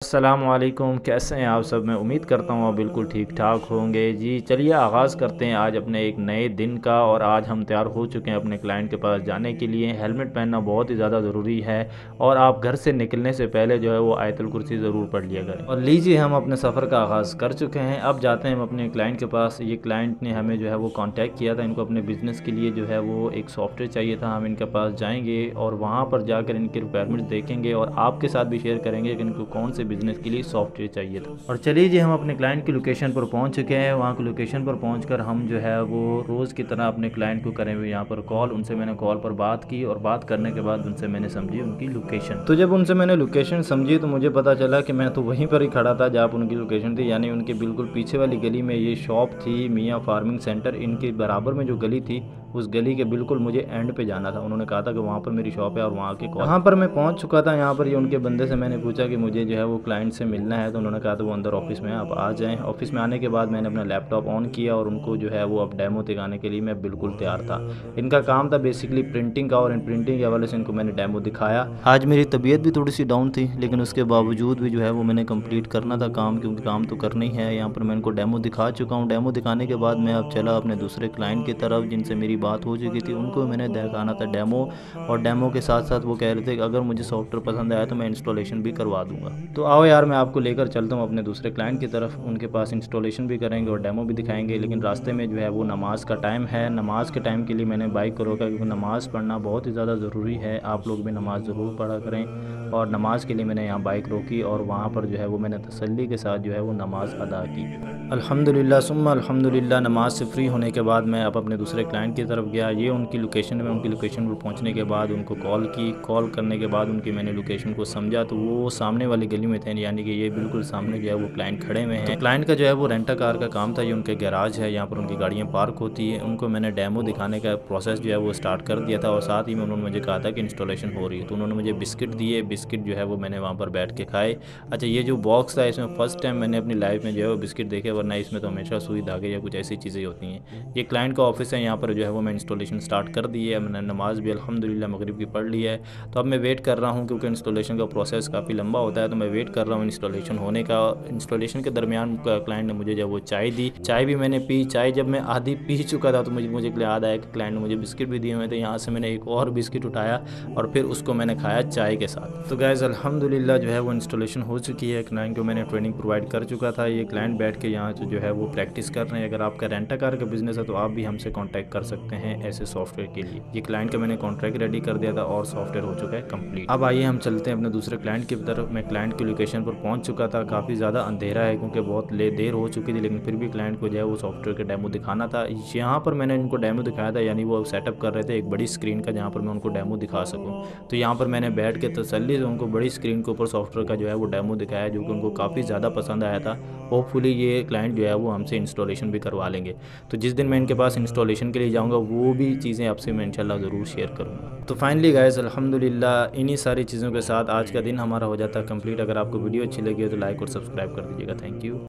अस्सलामुअलैकुम, कैसे हैं आप सब। मैं उम्मीद करता हूँ आप बिल्कुल ठीक ठाक होंगे। जी चलिए आगाज़ करते हैं आज अपने एक नए दिन का। और आज हम तैयार हो चुके हैं अपने क्लाइंट के पास जाने के लिए। हेलमेट पहनना बहुत ही ज़्यादा ज़रूरी है और आप घर से निकलने से पहले जो है वो आयतुल कुर्सी ज़रूर पढ़ लिया करें। और लीजिए हम अपने सफ़र का आगाज़ कर चुके हैं। अब जाते हैं हम अपने क्लाइंट के पास। ये क्लाइंट ने हमें जो है वो कॉन्टैक्ट किया था। इनको अपने बिज़नेस के लिए जो है वो एक सॉफ्टवेयर चाहिए था। हम इनके पास जाएंगे और वहाँ पर जाकर इनकी रिक्वायरमेंट देखेंगे और आपके साथ भी शेयर करेंगे कि इनको कौन से बिज़नेस के लिए सॉफ्टवेयर चाहिए था। और चलिए जी हम अपने क्लाइंट की लोकेशन पर पहुंच चुके हैं। वहाँ की लोकेशन पर पहुंचकर हम जो है वो रोज़ की तरह अपने क्लाइंट को करें हुए यहाँ पर कॉल। उनसे मैंने कॉल पर बात की और बात करने के बाद उनसे मैंने समझी उनकी लोकेशन। तो जब उनसे मैंने लोकेशन समझी तो मुझे पता चला कि मैं तो वहीं पर ही खड़ा था जहाँ पर उनकी लोकेशन थी, यानी उनके बिल्कुल पीछे वाली गली में ये शॉप थी, मियाँ फार्मिंग सेंटर। इनके बराबर में जो गली थी उस गली के बिल्कुल मुझे एंड पे जाना था। उन्होंने कहा था कि वहाँ पर मेरी शॉप है और वहाँ के कॉल। यहाँ पर मैं पहुँच चुका था। यहाँ पर ये उनके बंदे से मैंने पूछा कि मुझे जो है वो क्लाइंट से मिलना है, तो उन्होंने कहा था वो अंदर ऑफिस में है, आप आ जाएं। ऑफिस में आने के बाद मैंने अपना लैपटॉप ऑन किया और उनको जो है वो अब डेमो दिखाने के लिए मैं बिल्कुल तैयार था। इनका काम था बेसिकली प्रिंटिंग का और इन प्रिंटिंग के हवाले से इनको मैंने डेमो दिखाया। आज मेरी तबीयत भी थोड़ी सी डाउन थी, लेकिन उसके बावजूद भी जो है वो मैंने कंप्लीट करना था काम, क्योंकि काम तो करना ही है। यहाँ पर मैं इनको डेमो दिखा चुका हूँ। डेमो दिखाने के बाद मैं अब चला अपने दूसरे क्लाइंट की तरफ जिनसे मेरी बात हो चुकी थी। उनको मैंने दिखाना था डेमो, और डेमो के साथ साथ वो कह रहे थे कि अगर मुझे सॉफ्टवेयर पसंद आया तो मैं इंस्टॉलेशन भी करवा दूंगा। तो आओ यार मैं आपको लेकर चलता हूँ अपने दूसरे क्लाइंट की तरफ। उनके पास इंस्टॉलेशन भी करेंगे और डेमो भी दिखाएंगे। लेकिन रास्ते में जो है वो नमाज़ का टाइम है। नमाज़ के टाइम के लिए मैंने बाइक को रोका, क्योंकि नमाज़ पढ़ना बहुत ही ज़्यादा ज़रूरी है। आप लोग भी नमाज़ ज़रूर पढ़ा करें। और नमाज़ के लिए मैंने यहाँ बाइक रोकी और वहाँ पर जो है वो मैंने तसल्ली के साथ जो है वो नमाज़ अदा की। अल्हम्दुलिल्लाह सुम्मा अल्हम्दुलिल्लाह। नमाज से फ्री होने के बाद मैं अब अपने दूसरे क्लाइंट की तरफ गया। ये उनकी लोकेशन में, उनकी लोकेशन पर पहुंचने के बाद उनको कॉल की। कॉल करने के बाद उनकी मैंने लोकेशन को समझा तो वो सामने वाली गली में थे, यानी कि ये बिल्कुल सामने जो है वो क्लाइंट खड़े हुए हैं। तो क्लाइंट का जो है वो रेंटा कार का काम था। ये उनके गैराज है, यहाँ पर उनकी गाड़ियाँ पार्क होती है। उनको मैंने डेमो दिखाने का प्रोसेस जो है वो स्टार्ट कर दिया था और साथ ही में उन्होंने मुझे कहा था कि इंस्टॉलेशन हो रही है। तो उन्होंने मुझे बिस्किट दिए। बिस्किट जो है वो मैंने वहाँ पर बैठ के खाए। अच्छा, ये जो बॉक्स था इसमें फ़र्स्ट टाइम मैंने अपनी लाइफ में जो है वो बिस्किट देखे, वरना इसमें तो हमेशा सुई धागे या कुछ ऐसी चीज़ें होती हैं। ये क्लाइंट का ऑफिस है। यहाँ पर जो है वो मैं इंस्टॉलेशन स्टार्ट कर दी है। मैंने नमाज़ भी अल्हम्दुलिल्लाह मगरिब की पढ़ ली है। तो अब मैं वेट कर रहा हूँ, क्योंकि इंस्टॉलेशन का प्रोसेस काफ़ी लंबा होता है, तो मैं वेट कर रहा हूँ इंस्टॉलेशन होने का। इंस्टॉलेशन के दरमियान क्लाइंट ने मुझे जब वो चाय दी, चाय भी मैंने पी। चाय जब मैं आधी पी चुका था तो मुझे याद आया कि क्लाइंट ने मुझे बिस्किट भी दिए हुए थे। यहाँ से मैंने एक और बिस्किट उठाया और फिर उसको मैंने खाया चाय के साथ। तो गाइस अल्हम्दुलिल्लाह जो है वो इंस्टॉलेशन हो चुकी है। क्लाइंट को मैंने ट्रेनिंग प्रोवाइड कर चुका था। ये क्लाइंट बैठ के यहाँ जो है वो प्रैक्टिस कर रहे हैं। अगर आपका रेंटा कार का बिज़नेस है तो आप भी हमसे कांटेक्ट कर सकते हैं ऐसे सॉफ्टवेयर के लिए। ये क्लाइंट का मैंने कॉन्ट्रैक्ट रेडी कर दिया था और सॉफ्टवेयर हो चुका है कंप्लीट। अब आइए हम चलते हैं अपने दूसरे क्लाइंट की तरफ। मैं क्लाइंट की लोकेशन पर पहुंच चुका था। काफ़ी ज़्यादा अंधेरा है क्योंकि बहुत देर हो चुकी थी, लेकिन फिर भी क्लाइंट को जो है वो सॉफ्टवेयर का डेमो दिखाना था। यहाँ पर मैंने इनको डेमो दिखाया था, यानी वो सेटअप कर रहे थे एक बड़ी स्क्रीन का जहाँ पर मैं उनको डेमो दिखा सकूँ। तो यहाँ पर मैंने बैठ के तसल्ली से उनको बड़ी स्क्रीन के ऊपर सॉफ्टवेयर का जो है वो डेमो दिखाया, जो कि उनको काफ़ी ज़्यादा पसंद आया था। होपफुली ये क्लाइंट जो है वो हमसे इंस्टॉलेशन भी करवा लेंगे। तो जिस दिन मैं इनके पास इंस्टॉलेशन के लिए जाऊंगा वो भी चीज़ें आपसे मैं इंशाल्लाह ज़रूर शेयर करूंगा। तो फाइनली गाइस अल्हम्दुलिल्लाह इन्हीं सारी चीज़ों के साथ आज का दिन हमारा हो जाता है कंप्लीट। अगर आपको वीडियो अच्छी लगी हो तो लाइक और सब्सक्राइब कर दीजिएगा। Thank you.